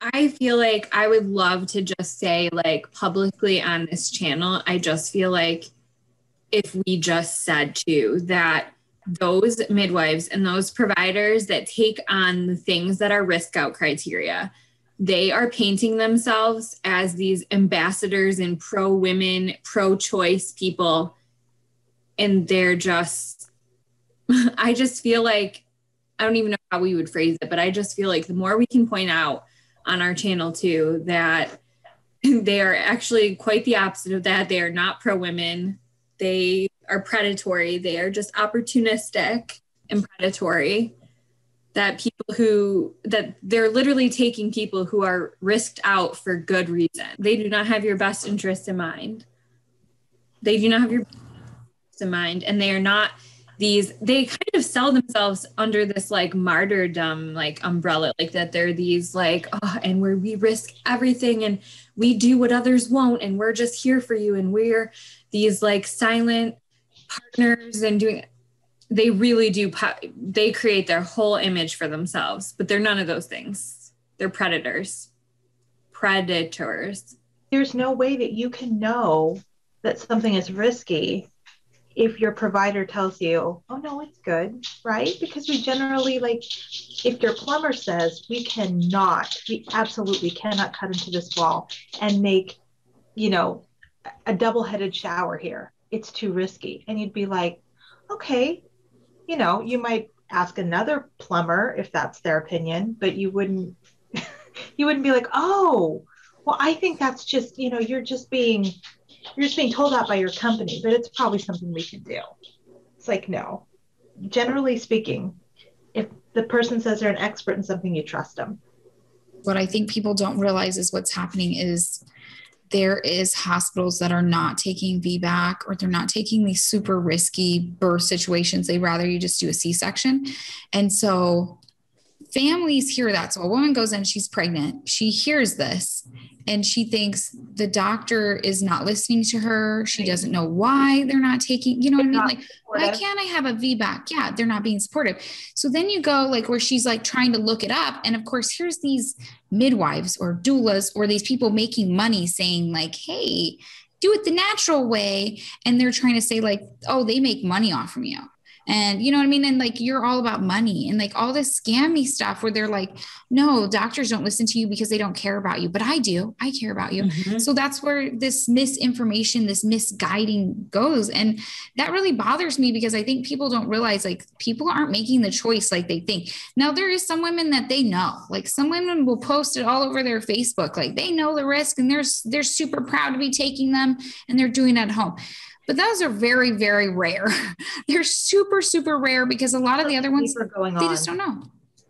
I feel like I would love to just say, like, publicly on this channel, I just feel like if we just said too that those midwives and those providers that take on the things that are risk out criteria, they are painting themselves as these ambassadors and pro women, pro choice people. And they're just, I just feel like, I don't even know how we would phrase it, but I just feel like the more we can point out on our channel too, that they are actually quite the opposite of that. They are not pro women. They are predatory. They are just opportunistic and predatory. That they're literally taking people who are risked out for good reason. They do not have your best interest in mind. They do not have your best interest in mind. And they are not they kind of sell themselves under this like martyrdom, like umbrella, like that they're these like, oh, and we risk everything and we do what others won't. And we're just here for you. And we're these like silent partners and they really do, they create their whole image for themselves, but they're none of those things. They're predators. There's no way that you can know that something is risky if your provider tells you, oh no, it's good, right? Because we generally, like, if your plumber says we absolutely cannot cut into this wall and make, a double-headed shower here, it's too risky. And you'd be like, okay, you might ask another plumber if that's their opinion, but you wouldn't be like, oh, well, I think that's just, you're just being told that by your company, but it's probably something we can do. It's like, no. Generally speaking, if the person says they're an expert in something, you trust them. What I think people don't realize is what's happening is there is hospitals that are not taking VBAC, or they're not taking these super risky birth situations. They'd rather you just do a C-section. And so families hear that. So a woman goes in, she's pregnant. She hears this and she thinks the doctor is not listening to her. She doesn't know why they're not taking, what I mean? Like, why can't I have a VBAC? Yeah, they're not being supportive. So then you go like where she's like trying to look it up. And of course, here's these midwives or doulas or these people making money saying like, hey, do it the natural way. And they're trying to say like, oh, they make money off from you. And you know what I mean? And like, you're all about money and like all this scammy stuff where they're like, no, doctors don't listen to you because they don't care about you, but I do. I care about you. Mm-hmm. So that's where this misinformation, this misguiding goes. And that really bothers me because I think people don't realize like people aren't making the choice like they think. Now there is some women that they know, like some women will post it all over their Facebook. Like they know the risk and they're super proud to be taking them and they're doing it at home. But those are very, very rare. They're super, super rare because a lot of the other ones, they just don't know.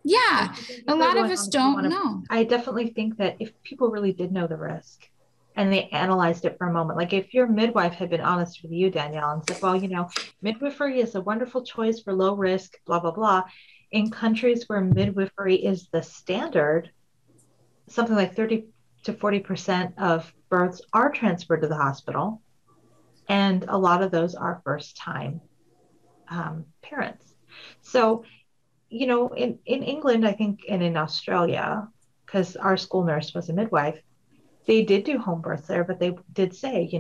Yeah. A lot of us don't know. I definitely think that if people really did know the risk and they analyzed it for a moment, like if your midwife had been honest with you, Danielle, and said, well, midwifery is a wonderful choice for low risk, blah, blah, blah. In countries where midwifery is the standard, something like 30 to 40% of births are transferred to the hospital. And a lot of those are first-time parents. So, in England, I think, and in Australia, because our school nurse was a midwife, they did do home births there, but they did say,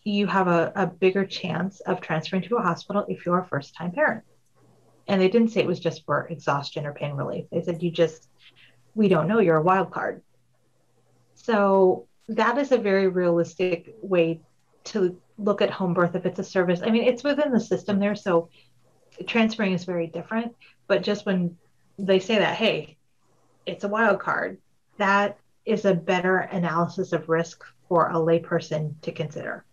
you have a bigger chance of transferring to a hospital if you're a first-time parent. And they didn't say it was just for exhaustion or pain relief. They said, we don't know, you're a wild card. So that is a very realistic way to look at home birth if it's a service. I mean, it's within the system there, so transferring is very different. But just when they say that, hey, it's a wild card, that is a better analysis of risk for a layperson to consider.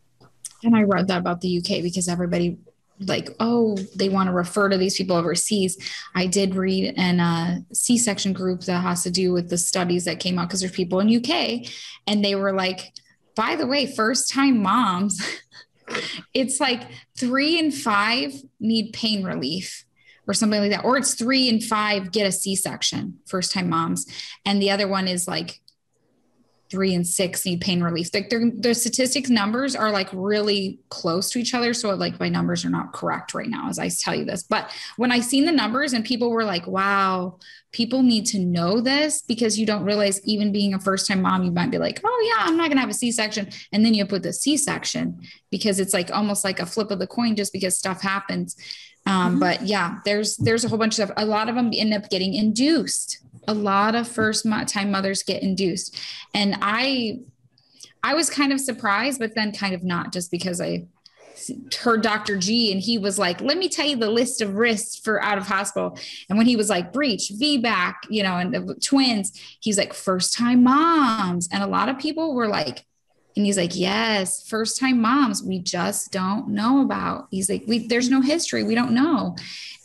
And I read that about the UK because everybody like, oh, they want to refer to these people overseas. I did read in a C-section group that has to do with the studies that came out because there's people in UK and they were like, by the way, first-time moms, it's like 3 in 5 need pain relief or something like that. Or it's 3 in 5 get a C-section, first-time moms. And the other one is like 3 and 6 need pain relief. Like their statistics numbers are like really close to each other. So like my numbers are not correct right now as I tell you this. But when I seen the numbers and people were like, wow, people need to know this, because you don't realize, even being a first-time mom, you might be like, oh yeah, I'm not going to have a C-section. And then you put the C-section, because it's like almost like a flip of the coin, just because stuff happens. But yeah, there's a whole bunch of stuff. A lot of them end up getting induced. A lot of first-time mothers get induced. And I was kind of surprised, but then kind of not, just because I heard Dr. G and he was like, let me tell you the list of risks for out of hospital. And when he was like breech, VBAC, and the twins, he's like first-time moms. And a lot of people were like, and he's like, yes, first-time moms, we just don't know about. He's like, there's no history. We don't know.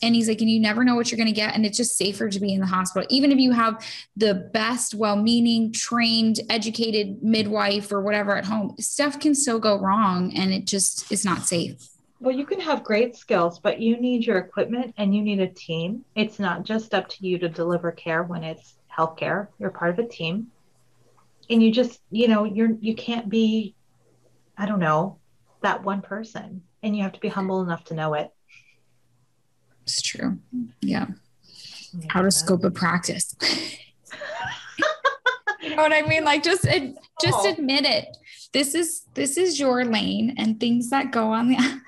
And he's like, and you never know what you're going to get. And it's just safer to be in the hospital. Even if you have the best, well-meaning, trained, educated midwife or whatever at home, stuff can still go wrong. And it just is not safe. Well, you can have great skills, but you need your equipment and you need a team. It's not just up to you to deliver care when it's healthcare. You're part of a team. And you just, you can't be, I don't know, that one person. And you have to be humble enough to know it. It's true. Yeah. Out of scope of practice. You know what I mean? Like just admit it. This is your lane, and things that go on the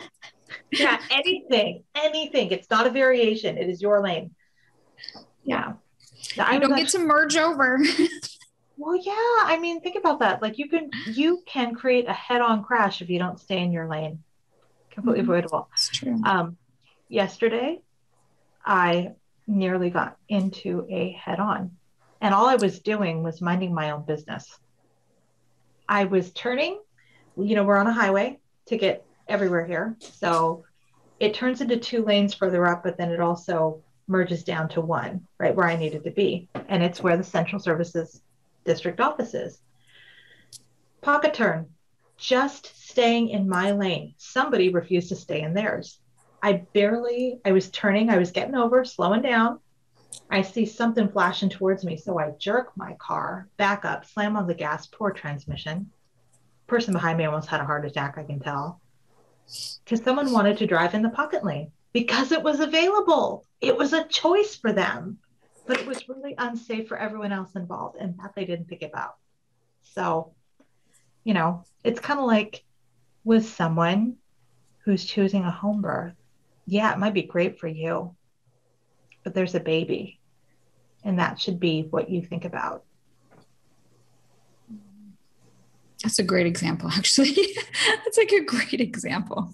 yeah, anything. It's not a variation. It is your lane. Yeah. I don't get to merge over. Well, yeah. I mean, think about that. Like you can create a head-on crash if you don't stay in your lane. Completely avoidable. It's true. Yesterday, I nearly got into a head-on, and all I was doing was minding my own business. I was turning, we're on a highway to get everywhere here. So it turns into 2 lanes further up, but then it also merges down to 1, right where I needed to be. And it's where the Central Services District office is. Pocket turn, just staying in my lane. Somebody refused to stay in theirs. I was turning, I was getting over, slowing down. I see something flashing towards me. So I jerk my car back up, slam on the gas, poor transmission. Person behind me almost had a heart attack, I can tell. Because someone wanted to drive in the pocket lane because it was available. It was a choice for them, but it was really unsafe for everyone else involved, and that they didn't think about. So, it's kind of like with someone who's choosing a home birth. Yeah, it might be great for you, but there's a baby, and that should be what you think about. That's a great example, actually. That's like a great example.